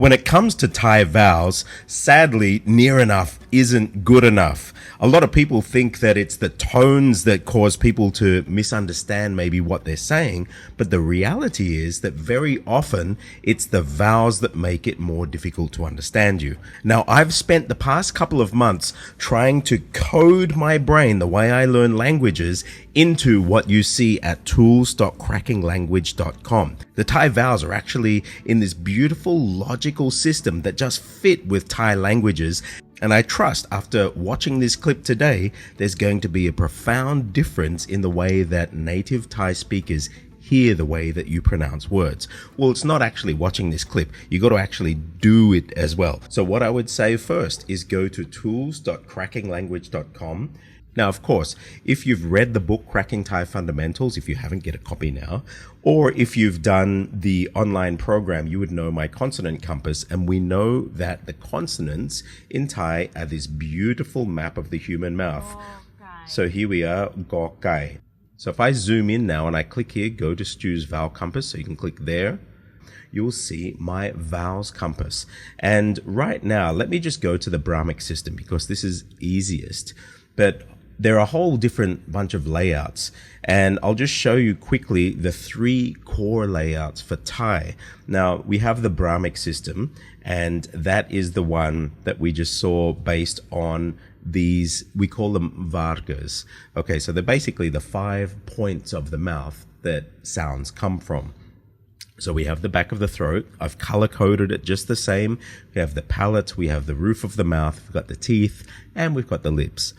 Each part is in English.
When it comes to Thai vowels, sadly, near enough isn't good enough. A lot of people think that it's the tones that cause people to misunderstand maybe what they're saying, but the reality is that very often it's the vowels that make it more difficult to understand you. Now, I've spent the past couple of months trying to code my brain, the way I learn languages, into what you see at tools.crackinglanguage.com. The Thai vowels are actually in this beautiful logical system that just fit with Thai languages. And I trust after watching this clip today, there's going to be a profound difference in the way that native Thai speakers hear the way that you pronounce words. Well, it's not actually watching this clip. You got to actually do it as well. So what I would say first is go to tools.crackinglanguage.com. Now, of course, if you've read the book Cracking Thai Fundamentals, if you haven't, get a copy now, or if you've done the online program, you would know my consonant compass, and we know that the consonants in Thai are this beautiful map of the human mouth. So here we are, Go Kai. So if I zoom in now and I click here, go to Stu's Vowel Compass, so you can click there, you'll see my vowels compass. And right now, let me just go to the Brachic System because this is easiest. But there are a whole different bunch of layouts, and I'll just show you quickly the three core layouts for Thai. Now, we have the Brachic System, and that is the one that we just saw based on these, we call them vargas. Okay, so they're basically the 5 points of the mouth that sounds come from. So we have the back of the throat. I've color-coded it just the same. We have the palate, we have the roof of the mouth, we've got the teeth, and we've got the lips.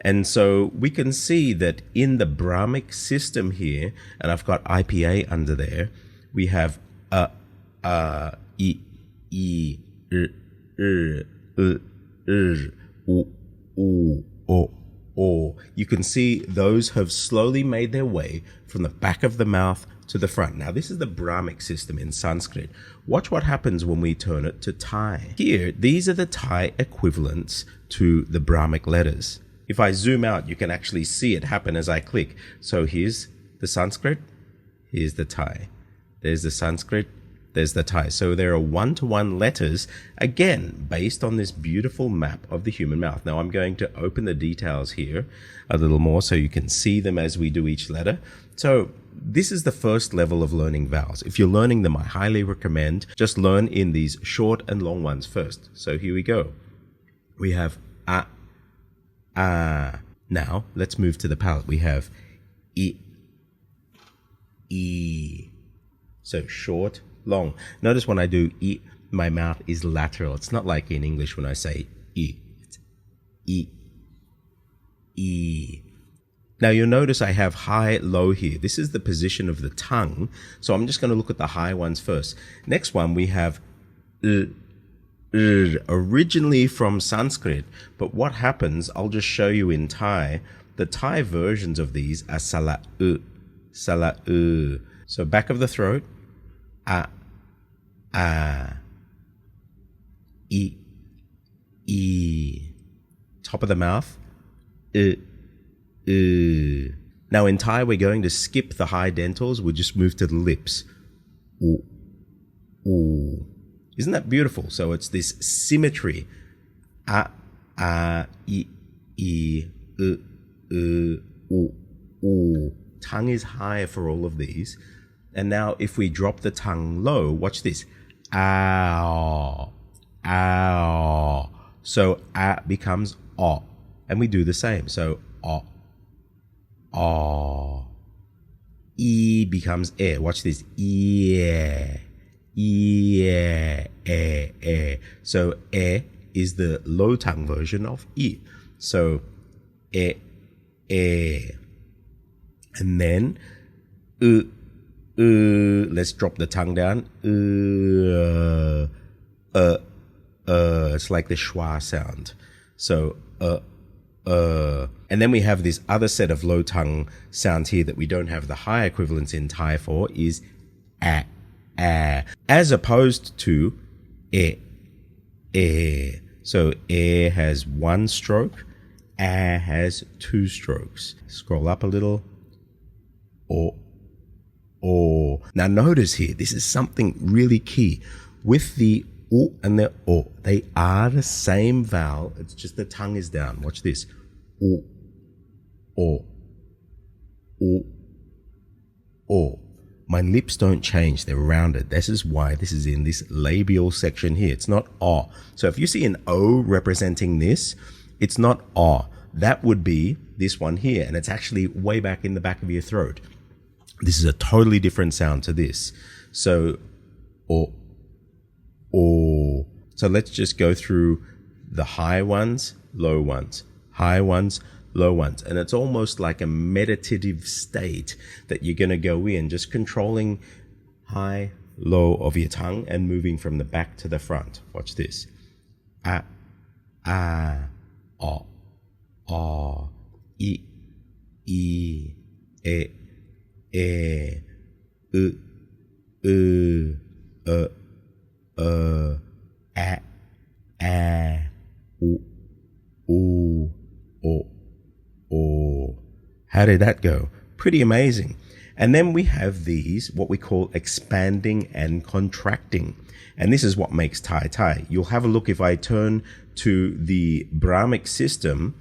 And so we can see that in the Brachic System here, and I've got IPA under there, we have I, o. You can see those have slowly made their way from the back of the mouth to the front. Now, this is the Brachic System in Sanskrit. Watch what happens when we turn it to Thai. Here, these are the Thai equivalents to the Brachic letters. If I zoom out, you can actually see it happen as I click. So here's the Sanskrit, here's the Thai. There's the Sanskrit, there's the Thai. So there are one-to-one letters, again, based on this beautiful map of the human mouth. Now I'm going to open the details here a little more so you can see them as we do each letter. So this is the first level of learning vowels. If you're learning them, I highly recommend just learn in these short and long ones first. So here we go. We have a. Now, let's move to the palate. We have I, E. So short, long. Notice when I do I, my mouth is lateral. It's not like in English when I say I. It's I, E. Now you'll notice I have high, low here. This is the position of the tongue. So I'm just going to look at the high ones first. Next one, we have originally from Sanskrit, but what happens, I'll just show you in Thai. The Thai versions of these are sala u. So back of the throat, I, E. Top of the mouth, Now in Thai, we're going to skip the high dentals. We'll just move to the lips. U. Isn't that beautiful? So it's this symmetry. A, I, u. Tongue is high for all of these. And now if we drop the tongue low, watch this. Ow. So a becomes o. And we do the same. So o. E becomes e. Watch this. Yeah. So e is the low tongue version of e. So e. And then let's drop the tongue down. It's like the schwa sound. So and then we have this other set of low tongue sounds here that we don't have the high equivalents in Thai for is a. As opposed to e. So e has one stroke, a has two strokes. Scroll up a little. O. Now notice here, this is something really key. With the u and the o. They are the same vowel. It's just the tongue is down. Watch this. U, o, u, o. My lips don't change. They're rounded. This is why this is in this labial section here. It's not o. So if you see an o representing this, it's not o. That would be this one here. And it's actually way back in the back of your throat. This is a totally different sound to this. So, o, o. So let's just go through the high ones, low ones, high ones, low ones. And it's almost like a meditative state that you're going to go in, just controlling high, low of your tongue and moving from the back to the front. Watch this. A, o, o, I, e, u, a, u, o. Oh, how did that go? Pretty amazing. And then we have these, what we call expanding and contracting. And this is what makes Thai. You'll have a look if I turn to the Brachic System.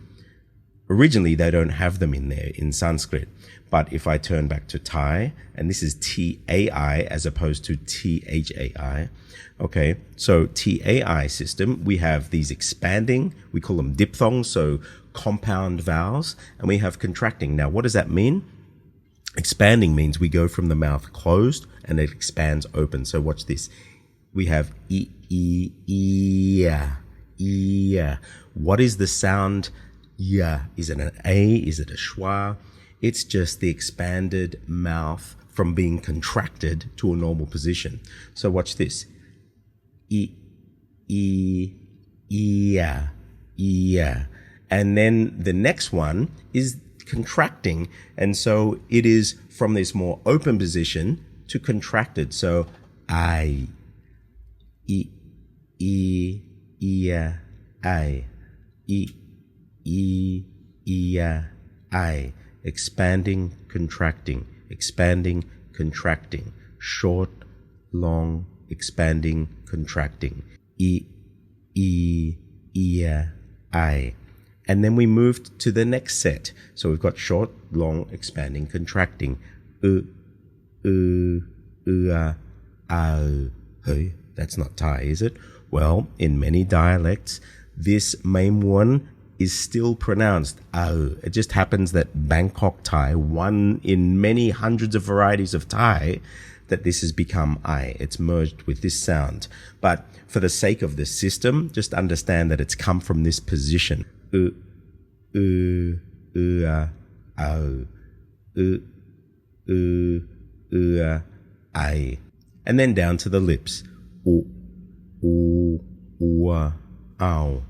Originally, they don't have them in there in Sanskrit. But if I turn back to Thai, and this is T-A-I as opposed to T-H-A-I. Okay, so T-A-I system, we have these expanding, we call them diphthongs, so compound vowels, and we have contracting. Now, what does that mean? Expanding means we go from the mouth closed and it expands open. So watch this. We have e. What is the sound? Yeah. Is it an A? Is it a schwa? It's just the expanded mouth from being contracted to a normal position. So watch this. Yeah. And then the next one is contracting. And so it is from this more open position to contracted. So I, expanding, contracting, expanding, contracting, short, long, expanding, contracting, I. And then we moved to the next set. So we've got short, long, expanding, contracting. Hey, that's not Thai, is it? Well, in many dialects, this main one is still pronounced au. It just happens that Bangkok Thai, one in many hundreds of varieties of Thai, that this has become I. It's merged with this sound. But for the sake of the system, just understand that it's come from this position. I. And then down to the lips. Ow.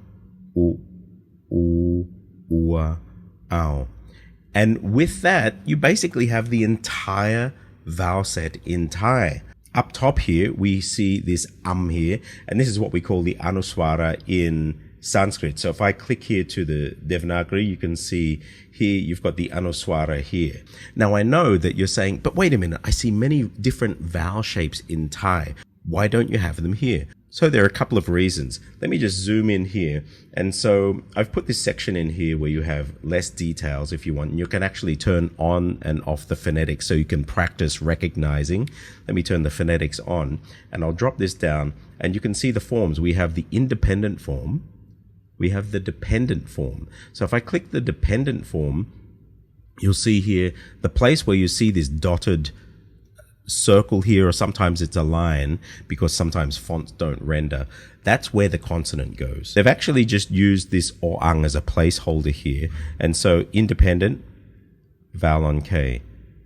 And with that, you basically have the entire vowel set in Thai. Up top here, we see this here, and this is what we call the anuswara in Sanskrit. So if I click here to the Devanagari, you can see here you've got the anuswara here. Now I know that you're saying, but wait a minute, I see many different vowel shapes in Thai. Why don't you have them here? So there are a couple of reasons. Let me just zoom in here. And so I've put this section in here where you have less details if you want. And you can actually turn on and off the phonetics so you can practice recognizing. Let me turn the phonetics on and I'll drop this down and you can see the forms. We have the independent form. We have the dependent form. So if I click the dependent form, you'll see here the place where you see this dotted circle here, or sometimes it's a line because sometimes fonts don't render. That's where the consonant goes. They've actually just used this o-ang as a placeholder here. And so independent, vowel on K,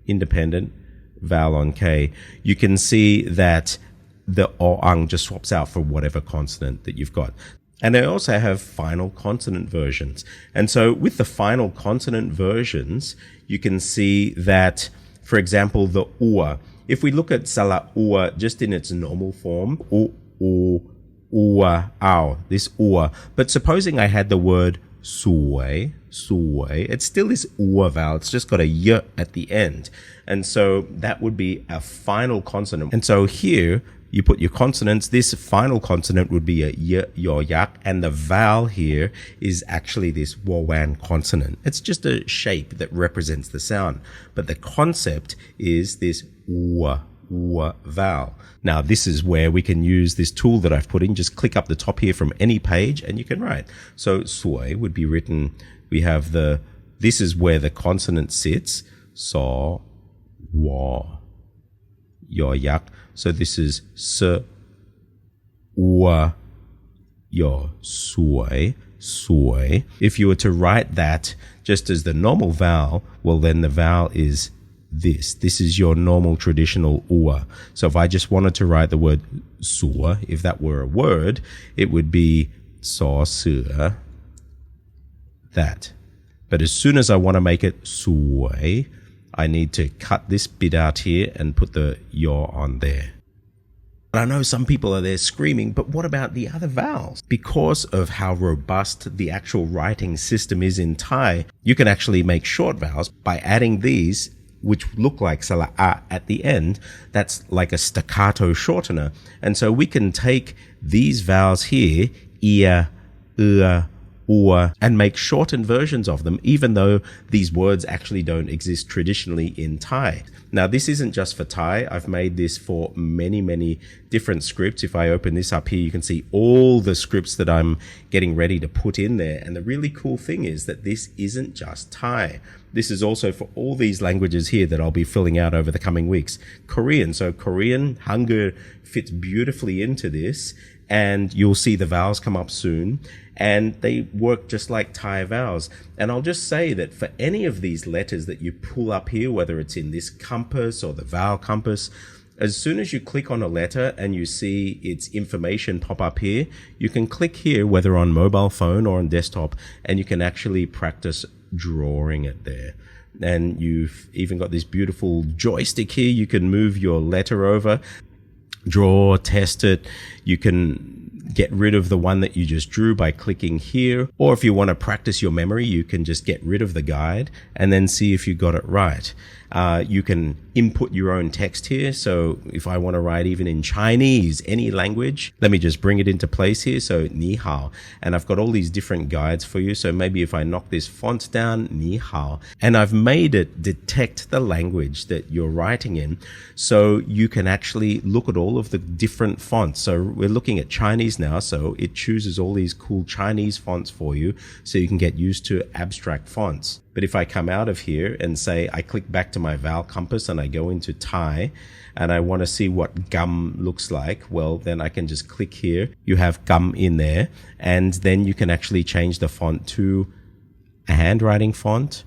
independent, vowel on K. You can see that the o-ang just swaps out for whatever consonant that you've got. And they also have final consonant versions. And so with the final consonant versions, you can see that, for example, the ua. If we look at sala ua just in its normal form, ua, ow, this ua. But supposing I had the word suway, it still is ua vowel. It's just got a y at the end. And so that would be a final consonant. And so here, you put your consonants. This final consonant would be a y, yo, yak, and the vowel here is actually this wawan consonant. It's just a shape that represents the sound, but the concept is this w vowel. Now, this is where we can use this tool that I've put in. Just click up the top here from any page and you can write. So, sui would be written, we have this is where the consonant sits. So, wa, yo, yak. So this is s, wa, yo, sui, sui. If you were to write that just as the normal vowel, well, then the vowel is this. This is your normal traditional ua. So if I just wanted to write the word sua, if that were a word, it would be saw, sua, that. But as soon as I want to make it sui, I need to cut this bit out here and put the yaw on there. I know some people are there screaming, but what about the other vowels? Because of how robust the actual writing system is in Thai, you can actually make short vowels by adding these, which look like sala'a at the end. That's like a staccato shortener. And so we can take these vowels here, ia, and make shortened versions of them, even though these words actually don't exist traditionally in Thai. Now, this isn't just for Thai. I've made this for many, many different scripts. If I open this up here, you can see all the scripts that I'm getting ready to put in there. And the really cool thing is that this isn't just Thai. This is also for all these languages here that I'll be filling out over the coming weeks. Korean. So Korean, Hangul fits beautifully into this. And you'll see the vowels come up soon, and they work just like Thai vowels. And I'll just say that for any of these letters that you pull up here, whether it's in this compass or the vowel compass, as soon as you click on a letter and you see its information pop up here, you can click here, whether on mobile phone or on desktop, and you can actually practice drawing it there. And you've even got this beautiful joystick here. You can move your letter over, draw, test it. You can get rid of the one that you just drew by clicking here. Or if you want to practice your memory, you can just get rid of the guide and then see if you got it right. You can input your own text here. So if I want to write even in Chinese, any language, let me just bring it into place here. So ni hao. And I've got all these different guides for you. So maybe if I knock this font down, ni hao, and I've made it detect the language that you're writing in. So you can actually look at all of the different fonts. So we're looking at Chinese now. So it chooses all these cool Chinese fonts for you so you can get used to abstract fonts. But if I come out of here and say I click back to my vowel compass and I go into Thai and I want to see what gum looks like, well, then I can just click here. You have gum in there, and then you can actually change the font to a handwriting font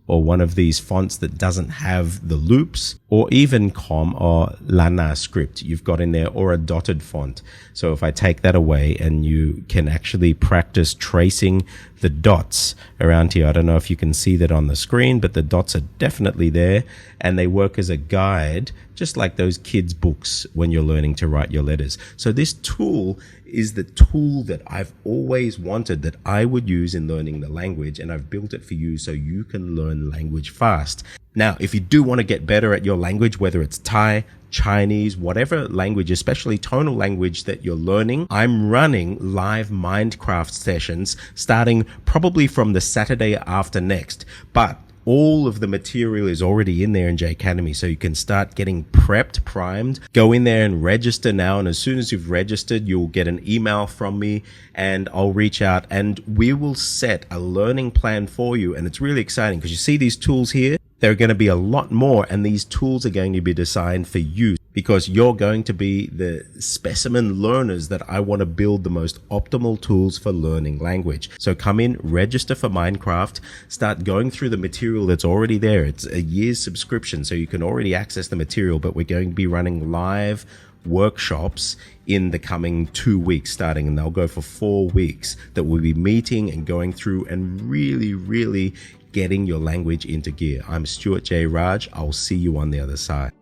or one of these fonts that doesn't have the loops, or even Com or Lana script you've got in there, or a dotted font. So if I take that away, and you can actually practice tracing the dots around here. I don't know if you can see that on the screen, but the dots are definitely there, and they work as a guide, just like those kids' books when you're learning to write your letters. So this tool is the tool that I've always wanted that I would use in learning the language, and I've built it for you so you can learn language fast. Now, if you do want to get better at your language, whether it's Thai, Chinese, whatever language, especially tonal language that you're learning, I'm running live Mindkraft sessions starting probably from the Saturday after next. But all of the material is already in there in J-Academy, so you can start getting prepped, primed. Go in there and register now, and as soon as you've registered, you'll get an email from me, and I'll reach out, and we will set a learning plan for you. And it's really exciting because you see these tools here. There are going to be a lot more, and these tools are going to be designed for you because you're going to be the specimen learners that I want to build the most optimal tools for learning language. So come in, register for Mindkraft, start going through the material that's already there. It's a year's subscription, so you can already access the material, but we're going to be running live workshops in the coming 2 weeks starting, and they'll go for 4 weeks that we'll be meeting and going through and really getting your language into gear. I'm Stuart J. Raj. I'll see you on the other side.